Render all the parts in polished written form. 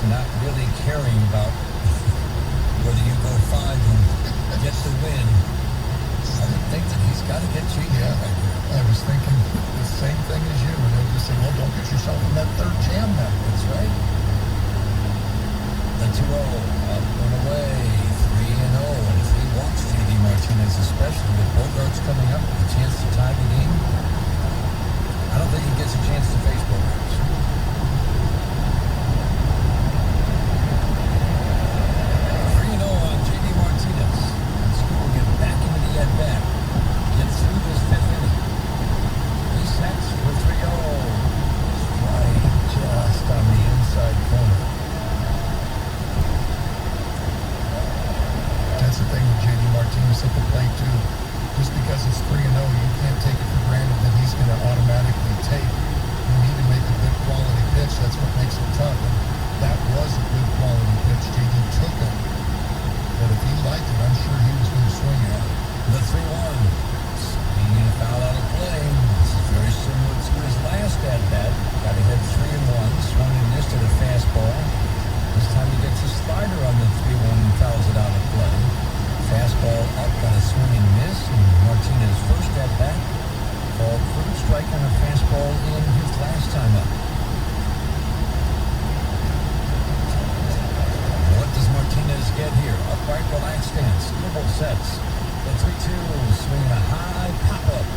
and not really caring about whether you go 5 and get the win. I would think that he's got to get JD right here. I was thinking the same thing as you, and they just said, well, don't get yourself in that third jam then. That's right. The 2-0 up and away, 3-0, and if he walks JD Martinez, especially with Bogaerts coming up with a chance to tie the game, I don't think he gets a chance to face Bogaerts. 3-0 on JD Martinez. And School will get back into the at-bat. Get through this 5th inning. Resets for 3-0. Strike just on the inside corner. That's the thing with JD Martinez at the plate, too. Just because it's 3-0, you can't take it for granted that he's going to automatically take. You need to make a good quality pitch. That's what makes it tough. And that was a good quality pitch. JD took it. But if he liked it, I'm sure he was going to swing at it. The 3-1. Swinging a foul out of play. This is very similar to his last at-bat. Got to hit 3-1. Swung and missed at a fastball. This time he gets a slider on the 3-1 and fouls it out of play. Fastball up, got a swing and miss. And Martinez first at-bat. Called for a strike on a fastball in his last time up. What does Martinez get here? Upright, relaxed stance. Steelable sets. The 3-2, swinging a high pop-up.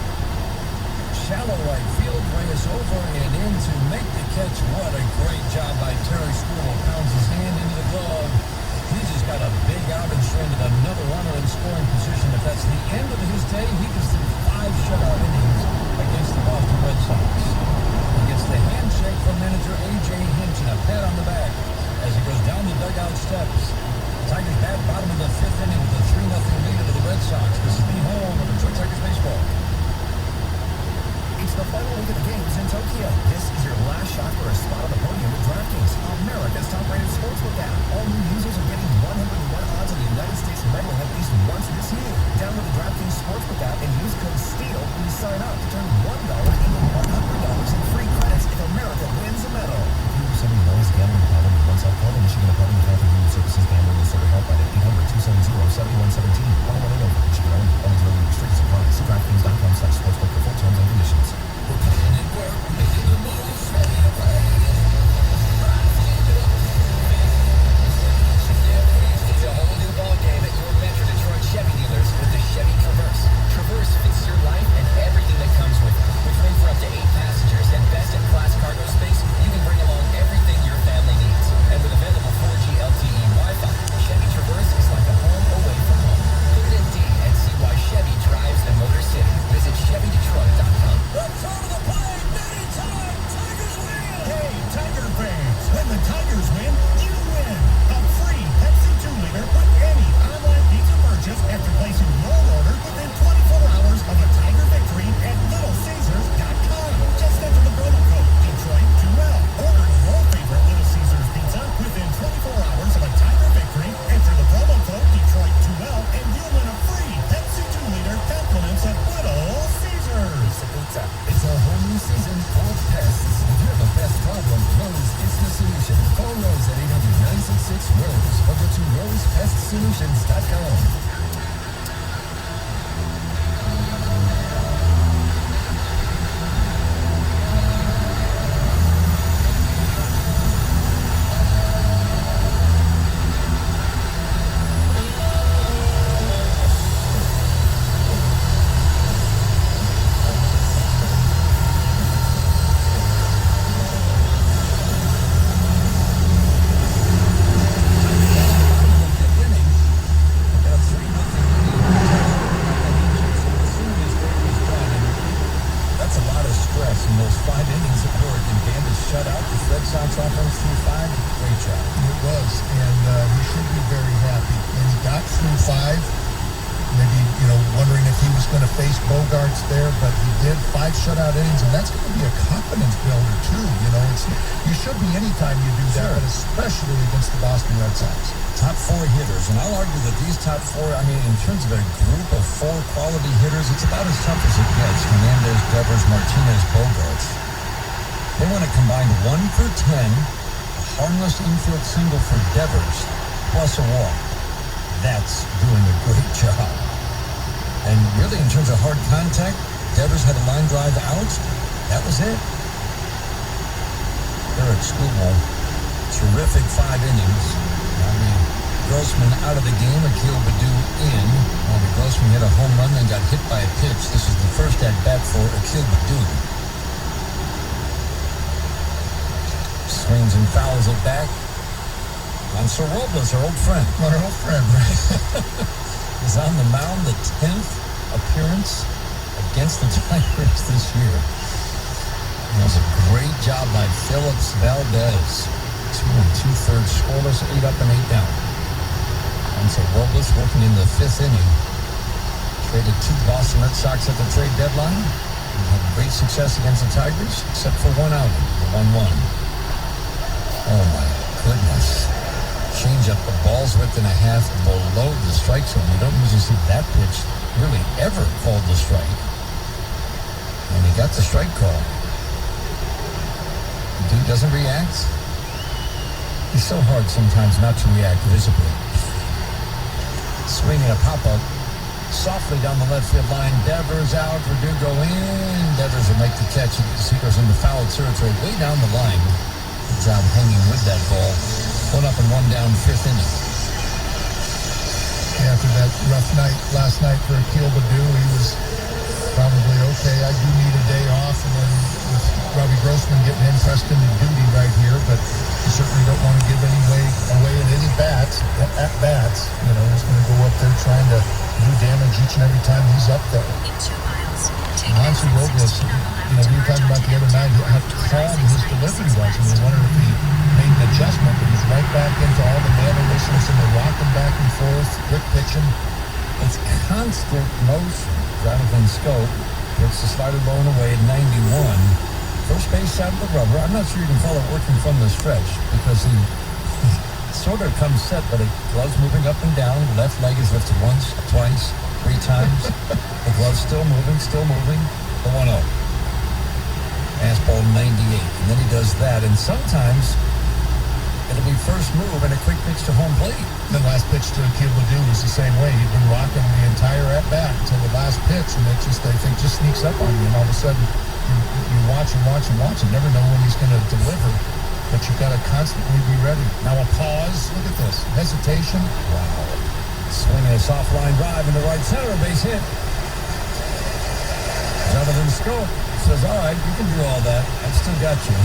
Shallow right field, Reyes over and in to make the catch. What a great job by Terry School. Pounds his hand into the glove. He just got a big out and stranded another runner in scoring position. If that's the end of his day, he just threw 5 shutout innings against the Boston Red Sox. He gets the handshake from manager A.J. Hinch and a pat on the back as he goes down the dugout steps. Tigers bat bottom of the 5th inning with a 3-0 lead over the Red Sox. This is the home of Detroit Tigers baseball. It's the final week of the games in Tokyo. This is your last shot for a spot on the podium with DraftKings, America's top-rated sportsbook app. All new users are getting 101 odds on the United States medal at least once this year. Download the DraftKings sportsbook app and use code STEEL when you sign up to turn $1 into $100 in free credits if America wins a medal. If you know is gambling problem with one self-call, Michigan Department of Health and Human Services gambling and sober help at 800-270-7117. 21 and over. Michigan only. Eligibility restricted supply. See DraftKings.com/sportsbook for full terms and conditions. We're putting in work, making the moves, ready to play. It's a whole new ballgame at your Metro Detroit Chevy dealers with the Chevy Traverse. Traverse fits your life and everything that comes with it. With room for up to 8 passengers and best-in-class cargo space, you can bring along everything your family needs. And with available 4G LTE Wi-Fi, Chevy Traverse is like a home away from home. Put it in D and see why Chevy drives the Motor City. Visit ChevyDetroit.com. Let's go to the play. Many time. Tigers win. Hey, Tiger fans. When the Tigers win, you win. A free Pepsi 2-liter with any online pizza purchase after placing your order within 24 hours of a Tiger victory at LittleCaesars.com. Just enter the promo code Detroit2L. Order your favorite Little Caesars pizza within 24 hours of a Tiger victory. Enter the promo code Detroit2L and you'll win a free Pepsi 2-liter compliments at Little Caesars. Pizza. It's a whole new season full of pests. If you have a pest problem, Rose is the solution. Call Rose at 800-966-ROSE or go to RosePestSolutions.com. Bogaerts there, but he did 5 shutout innings, and that's going to be a confidence builder too. You know, you should be anytime you do that, but especially against the Boston Red Sox. Top 4 hitters, and I'll argue that these top 4, in terms of a group of 4 quality hitters, it's about as tough as it gets. Hernandez, Devers, Martinez, Bogaerts. They want to combine 1 for 10, harmless infield single for Devers, plus a walk. That's doing a great job. And really, in terms of hard contact, Devers had a line drive out. That was it. Eric Skubal, terrific 5 innings. Grossman out of the game, Akil Baddoo in. Grossman hit a home run and got hit by a pitch. This is the first at-bat for Akil Baddoo. Swings and fouls it back. Mansour Robles, our old friend. Our old friend, right? Is on the mound, the 10th appearance against the Tigers this year. That was a great job by Phillips Valdez. 2 2/3 scoreless, 8 up and 8 down. And so Robles working in the 5th inning. Traded to Boston Red Sox at the trade deadline. And had great success against the Tigers, except for one outing, the 1-1. Oh my goodness. Change up the ball's width and a half below the strike zone. You don't usually see that pitch really ever called the strike. And he got the strike call. The dude doesn't react. It's so hard sometimes not to react visibly. Swinging a pop-up softly down the left field line. Devers out. Verdugo in. Devers will make the catch. He goes into foul territory way down the line. Good job hanging with that ball. 1 up and 1 down, 5th inning. After that rough night last night for Akil Baddoo, he was probably okay. I do need a day off, and then with Robbie Grossman getting in, pressed into duty right here, but you certainly don't want to give any away at any bats. You know, he's going to go up there trying to do damage each and every time he's up there. In 2 miles, take Mansour exit Robles, 16 on the we left were talking about the other night how calm his delivery was, and we wondered if he made an adjustment, but he's right back into all the mannerisms and the rocking back and forth, quick pitching. It's constant motion. Jonathan Scope puts the slider low and away at 91. First base side of the rubber. I'm not sure you can call it working from the stretch because he sort of comes set, but the glove's moving up and down. Left leg is lifted once, twice, 3 times. The glove's still moving. The 1-0. Fastball 98. And then he does that. And sometimes it'll be first move and a quick pitch to home plate. The last pitch to Akil Baddoo was the same way. He'd been rocking the entire at-bat until the last pitch, and it just, I think, just sneaks up on you, and all of a sudden you watch and never know when he's going to deliver, but you've got to constantly be ready. Now a pause. Look at this. Hesitation. Wow. Swinging a soft line drive into right center, base hit. Jonathan Scope says, all right, you can do all that. I've still got you.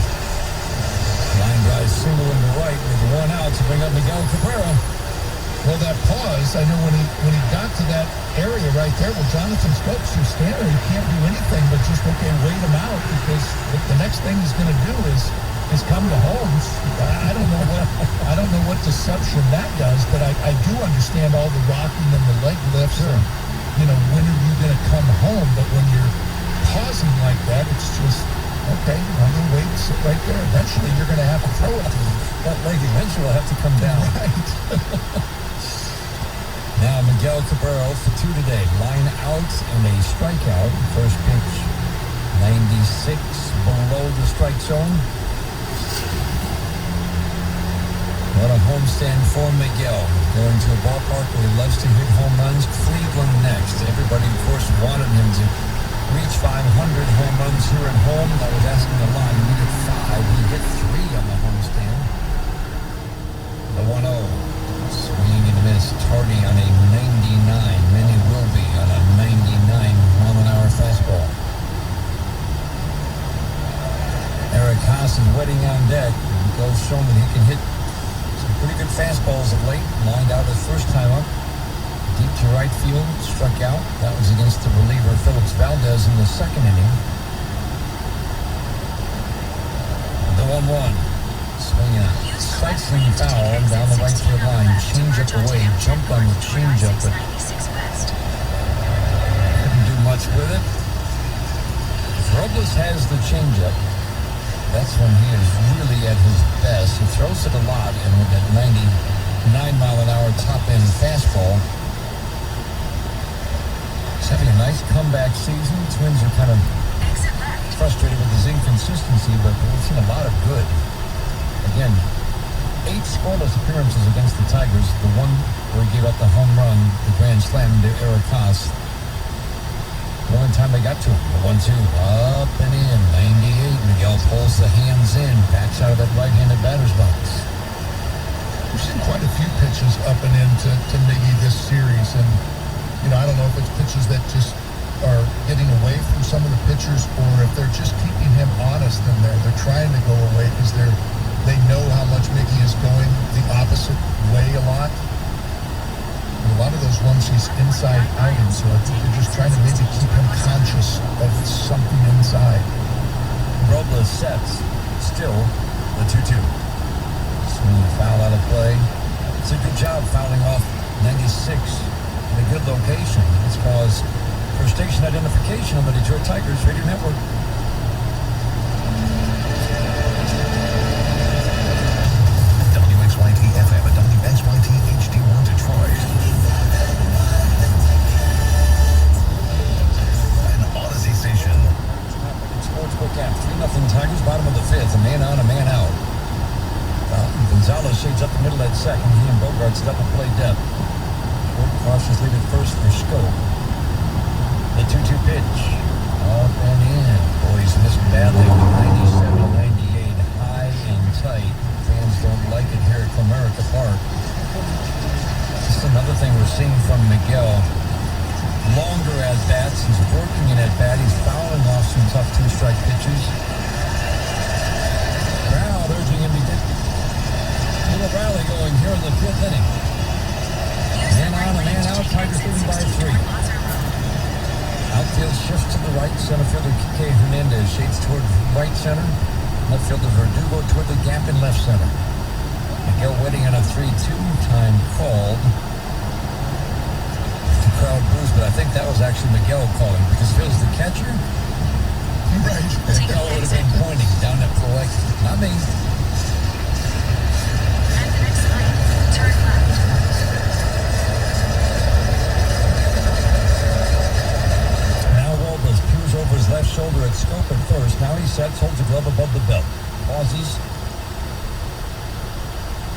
Line drive single into right with 1 out to bring up Miguel Cabrera. Well, that pause, I know when he got to that area right there, well, Jonathan Scope's just standing there. He can't do anything but just, okay, wait him out, because the next thing he's going to do is come to Holmes. I don't know what deception that does, but I do understand all the rocking and the leg lifts. Sure. And, you know, when are you going to come home? But when you're pausing like that, it's just, okay, I'm going to wait and sit right there. Eventually, you're going to have to throw it to him. That leg eventually will have to come down. Right. Now Miguel Cabrera for 2 today. Line out and a strikeout. First pitch, 96 below the strike zone. What a homestand for Miguel. Going to a ballpark where he loves to hit home runs. Cleveland next. Everybody, of course, wanted him to reach 500 home runs here at home. That was asking a lot. He needed 5. He hit 3 on the homestand. The 1-0. Swinging and a miss. Tardy on a 99. Many will be on a 99-mile-an-hour fastball. Eric Haas is waiting on deck. Goes shown that he can hit some pretty good fastballs of late. Lined out his first time up. Deep to right field. Struck out. That was against the reliever Phillips Valdez in the 2nd inning. The 1-1. Swinging a cycling foul down the right field line. Change-up away. Jumped on the change-up, but couldn't do much with it. If Robles has the change-up, that's when he is really at his best. He throws it a lot, and with that 99-mile-an-hour top-end fastball, he's having a nice comeback season. Twins are kind of frustrated with his inconsistency, but we've seen a lot of good. Again, 8 scoreless appearances against the Tigers. The one where he gave up the home run, the grand slam to Eric Haas. The only time they got to him, the 1-2, up and in, 98. Miguel pulls the hands in, backs out of that right-handed batter's box. We've seen quite a few pitches up and in to Miggy this series, and I don't know if it's pitches that just are getting away from some of the pitchers, or if they're just keeping him honest in there. They're trying to go away because they know how much Miggy is going the opposite way a lot. And a lot of those ones he's inside outing, so I think they're just trying to maybe keep him conscious of something inside. Robles sets, still the 2-2. Swinging a foul out of play. It's a good job fouling off 96 in a good location. It's caused for station identification on the Detroit Tigers Radio Network. WXYT FM and WXYT HD1 Detroit. An Odyssey station. Sportsbook app, 3-0 Tigers, bottom of the 5th. A man on, a man out. Gonzalez shades up the middle at second. He and Bogart's double play depth. Ford cautiously at first for Scope. The 2-2 pitch. Up and in. Boys missed badly with 97-98. High and tight. Fans don't like it here at Comerica Park. Just another thing we're seeing from Miguel. Longer at bats. He's working in at bat. He's fouling off some tough 2-strike pitches. Crowd urging him to get a little rally going here in the 5th inning. Man on, a man out. Tigers leading by 3. Outfield shifts to the right. Center fielder Kike Hernandez shades toward right center. Left fielder Verdugo toward the gap in left center. Miguel waiting on a 3-2. Time called. The crowd boos, but I think that was actually Miguel calling because Phil's the catcher. Right. Miguel would have been pointing down at the leg. Not me. At the next light, turn left. Over his left shoulder at Scope at first. Now he sets, holds the glove above the belt. Pauses.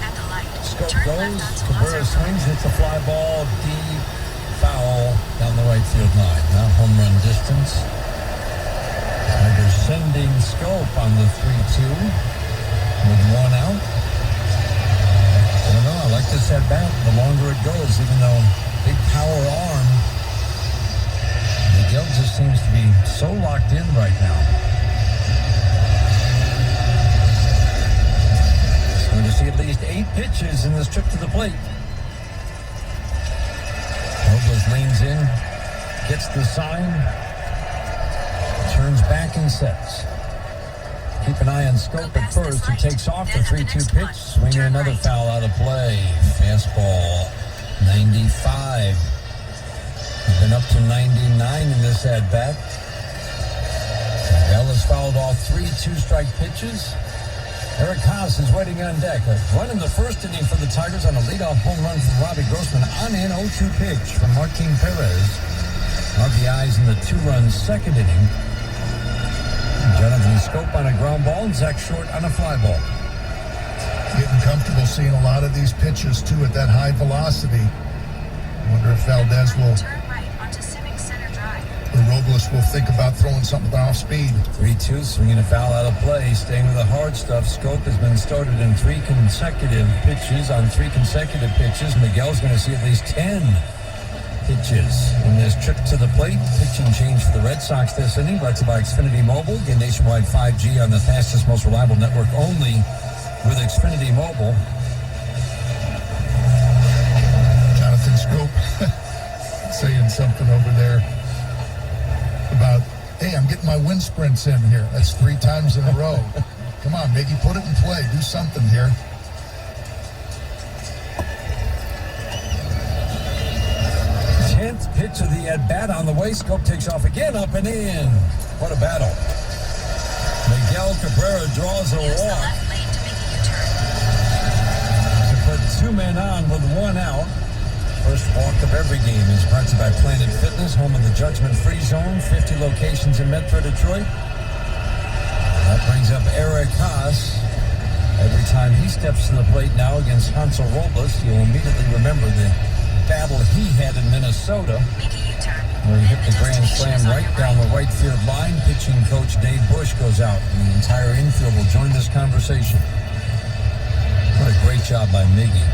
At the light, Scope turn goes. left onto Cabrera Lazar. swings, hits a fly ball, deep, foul down the right field line. Now home run distance. Tigers sending Scope on the 3-2 with 1 out. I don't know. I like this at bat. The longer it goes, even though big power arm. Miguel just seems to be so locked in right now. So we're going to see at least 8 pitches in this trip to the plate. Robles leans in, gets the sign, turns back and sets. Keep an eye on Scope at first. He takes off the 3-2 pitch, swinging another foul out of play. Fastball, 95. He's been up to 99 in this at-bat. Miguel has fouled off 3 2-strike pitches. Eric Haas is waiting on deck. A run in the first inning for the Tigers on a leadoff home run from Robbie Grossman on an 0-2 pitch from Martin Perez. RBIs in the 2-run second inning. Jonathan Scope on a ground ball and Zach Short on a fly ball. Getting comfortable seeing a lot of these pitches, too, at that high velocity. Wonder if Valdez will, Turn right onto Civic Center Drive. or Robles will think about throwing something off speed. 3-2, swinging a foul out of play. Staying with the hard stuff. Scope has been started in 3 consecutive pitches. On 3 consecutive pitches, Miguel's going to see at least 10 pitches in this trip to the plate. Pitching change for the Red Sox this inning. Brought to you by Xfinity Mobile. Get nationwide 5G on the fastest, most reliable network only with Xfinity Mobile. Jonathan Scope saying something over there about, hey, I'm getting my wind sprints in here. That's 3 times in a row. Come on, Miggy, put it in play. Do something here. Pitch of the at-bat on the way. Scope takes off again, up and in. What a battle. Miguel Cabrera draws a Use the walk left lane to make a U-turn. to put 2 men on with 1 out. First walk of every game is brought to you by Planet Fitness, home of the judgment-free zone. 50 locations in Metro Detroit. That brings up Eric Haas. Every time he steps to the plate now against Hansel Robles, you'll immediately remember the battle he had in Minnesota, Make a U-turn. where he hit The the grand destination slam is on right your down right. the right field line. Pitching coach Dave Bush goes out, and the entire infield will join this conversation. What a great job by Miggy.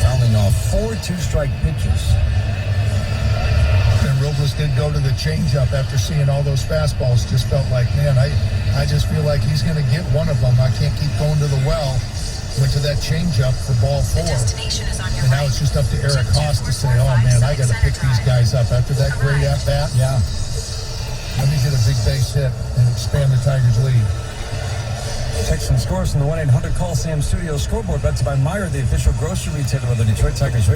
Fouling off 4 two-strike pitches. And Robles did go to the changeup after seeing all those fastballs. Just felt like, man, I just feel like he's going to get one of them. I can't keep going to the well. Went to that changeup for ball 4. The destination is on your And right. now it's just up to Eric Haas to say, oh, man, I got to pick these guys up. After that great at-bat, Yeah. let me get a big base hit and expand the Tigers' lead. Text and scores from the 1-800-CALL-SAM Studio scoreboard. Brought to you by Meijer, the official grocery retailer of the Detroit Tigers.